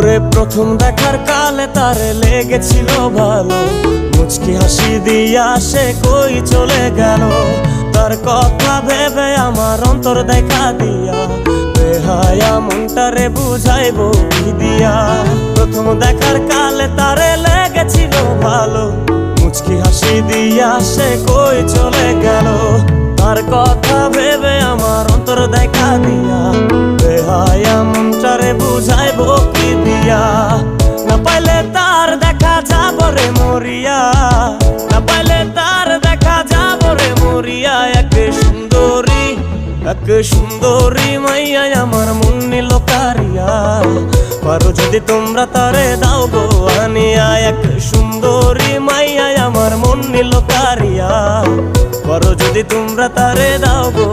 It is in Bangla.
ওরে প্রথম দেখার কালে তারে লেগেছিল ভালো, মুচকি হাসি দিয়া সে কই চলে গেল। তার কথা ভেবে আমার অন্তর দেখা দিয়া, বেহায়া মনটারে বুঝাইবো কি দিয়া। প্রথম দেখার কালে তারে লেগেছিল ভালো, মুচকি হাসি দিয়া সে কই চলে গেল। তার কথা ভেবে আমার অন্তর দেখা দিয়া, বেহায়া মনটারে বুঝাইবো কি দিয়া। না পাইলে তার দেখা যাব রে মরিয়া, না পাইলে তার দেখা যাব রে মরিয়া। এক সুন্দরী মাইয়া আমার মন নিল কারিয়া, পারো যদি তোমরা তারে দাও গো আনিয়া। এক সুন্দরী মাইয়া আমার মন নিল কারিয়া, পারো যদি তোমরা তারে দাও গো।